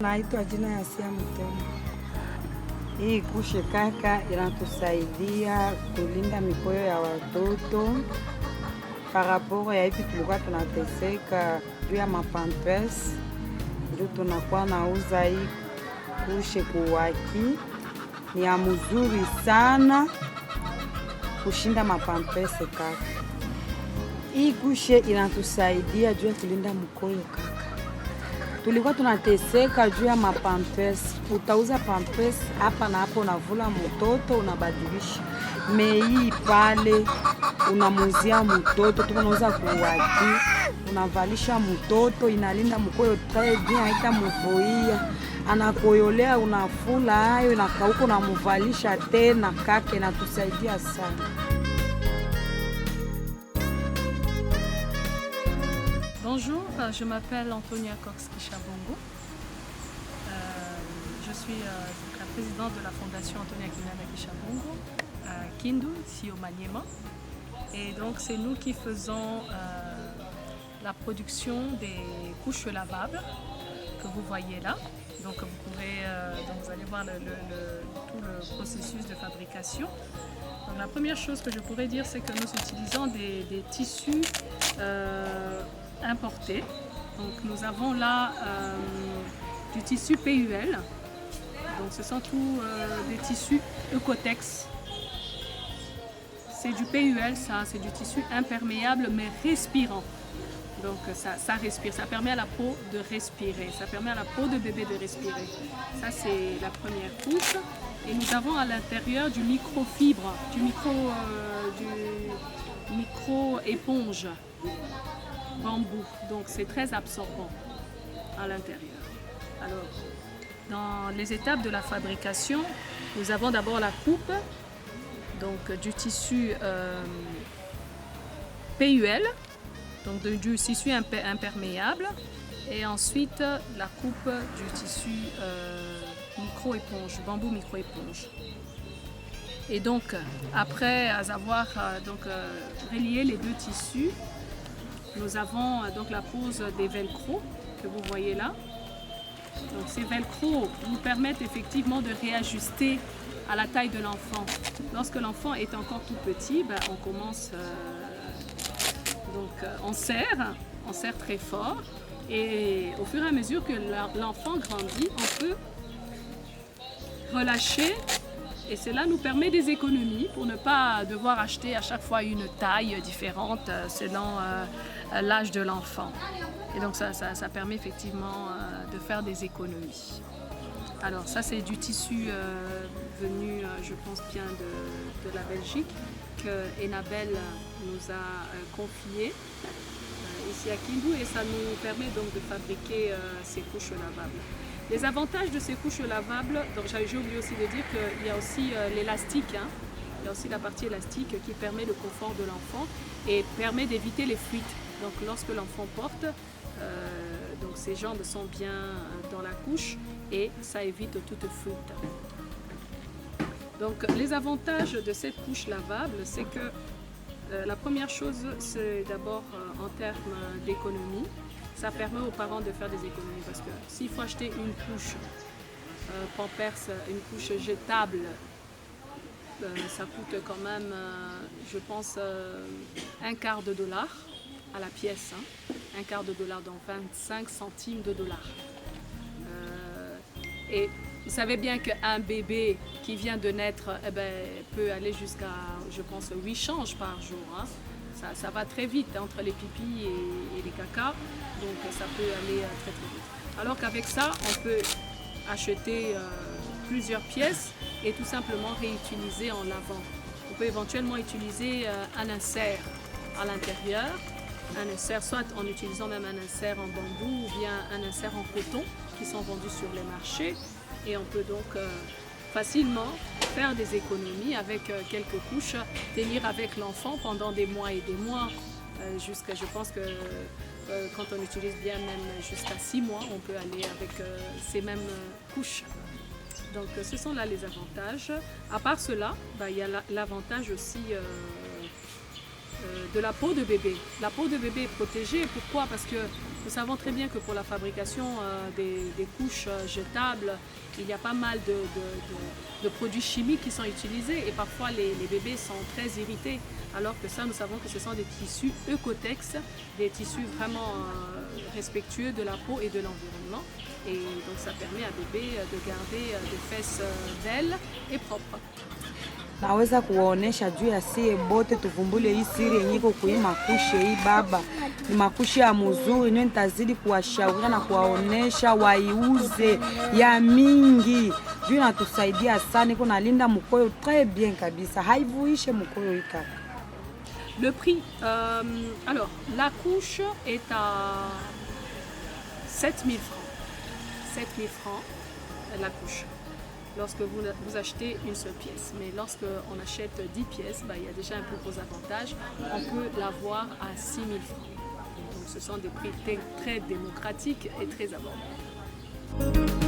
Naitwa jina ya Sia Mtemi. Hii kushe kaka inatusaidia kulinda mikoyo ya watoto paraporo ya hivi tulikuwa tunateseka juu ya mapampers, ndio tunakuwa nauza hii kushe kuwaki. Ni ya mzuri sana kushinda mapampers kaka. Hii kushe inatusaidia juu ya kulinda mkoyo kaka. Tulikuwa tunateseka juu ya mapampers. Utauza pampers hapa na hapo, unavula mtoto unabadilisha. Mei pale unamuzia mtoto, tunauza kuwaki, unavalisha mtoto, inalinda mkoyo tae bien, haitamuvoia. Anakoyolea unafula hayo inakauka, unamuvalisha tena kake, inatusaidia sana. Bonjour, je m'appelle Antonia Cox-Kishabongo. Je suis la présidente de la fondation Antonia Kinana Kishabongo à Kindu, ici au Maniema. Et donc c'est nous qui faisons la production des couches lavables que vous voyez là. Donc vous allez voir tout le processus de fabrication. Donc, la première chose que je pourrais dire, c'est que nous utilisons des tissus importés. Donc nous avons là du tissu PUL. Donc ce sont tous des tissus Eucotex. C'est du PUL, ça, c'est du tissu imperméable mais respirant. Donc ça respire, ça permet à la peau de respirer, ça permet à la peau de bébé de respirer. Ça c'est la première couche. Et nous avons à l'intérieur du microfibre, du micro-éponge bambou. Donc c'est très absorbant à l'intérieur. Alors, dans les étapes de la fabrication, nous avons d'abord la coupe, donc du tissu PUL, donc du tissu imperméable, et ensuite la coupe du tissu micro-éponge, bambou micro-éponge. Et donc, après avoir relié les deux tissus, nous avons donc la pose des velcro que vous voyez là. Donc ces velcro nous permettent effectivement de réajuster à la taille de l'enfant. Lorsque l'enfant est encore tout petit, on commence, on serre très fort, et au fur et à mesure que l'enfant grandit, on peut relâcher, et cela nous permet des économies pour ne pas devoir acheter à chaque fois une taille différente selon l'âge de l'enfant. Et donc ça permet effectivement de faire des économies. Alors ça c'est du tissu venu, je pense bien de la Belgique, que Enabel nous a confié ici à Kindu, et ça nous permet donc de fabriquer ces couches lavables. Les avantages de ces couches lavables, donc j'ai oublié aussi de dire qu'il y a aussi l'élastique, hein. Il y a aussi la partie élastique qui permet le confort de l'enfant et permet d'éviter les fuites. Donc lorsque l'enfant porte, donc ses jambes sont bien dans la couche et ça évite toute fuite. Donc les avantages de cette couche lavable, c'est que la première chose, c'est d'abord en termes d'économie. Ça permet aux parents de faire des économies, parce que s'il faut acheter une couche Pampers, une couche jetable, ça coûte quand même, je pense, $0,25 à la pièce, hein. $0,25, donc 25 centimes de dollars. Et vous savez bien qu'un bébé qui vient de naître peut aller jusqu'à, je pense, 8 changes par jour, hein. Ça va très vite entre les pipis et les cacas, donc ça peut aller très très vite. Alors qu'avec ça, on peut acheter plusieurs pièces et tout simplement réutiliser en lavant. On peut éventuellement utiliser un insert à l'intérieur, un insert soit en utilisant même un insert en bambou ou bien un insert en coton qui sont vendus sur les marchés, et on peut donc facilement faire des économies avec quelques couches, tenir avec l'enfant pendant des mois et des mois, jusqu'à, je pense que quand on utilise bien même jusqu'à 6 mois, on peut aller avec ces mêmes couches. Donc ce sont là les avantages. À part cela, il y a l'avantage aussi de la peau de bébé. La peau de bébé est protégée. Pourquoi? Parce que nous savons très bien que pour la fabrication des couches jetables, il y a pas mal de produits chimiques qui sont utilisés et parfois les bébés sont très irrités. Alors que ça, nous savons que ce sont des tissus Eucotex, des tissus vraiment respectueux de la peau et de l'environnement. Et donc ça permet à bébé de garder des fesses belles et propres. Naweza kuwaonesha juu ya sie bote tuvumbule hii siri yenye iko kwa hii makushi hii baba. Ni makushi ya mzuri, ndio nitazidi kuwashauria na kuwaonesha waiuze ya mingi. Juu inatusaidia sana, iko nalinda mkoyo très bien kabisa. Haivuishe mkoyo hii kaka. Le prix, alors la couche est à 7 000 francs. 7 000 francs la couche. Lorsque vous achetez une seule pièce. Mais lorsque on achète 10 pièces, il y a déjà un plus gros avantage. On peut l'avoir à 6 000 francs. Donc ce sont des prix très démocratiques et très abordables.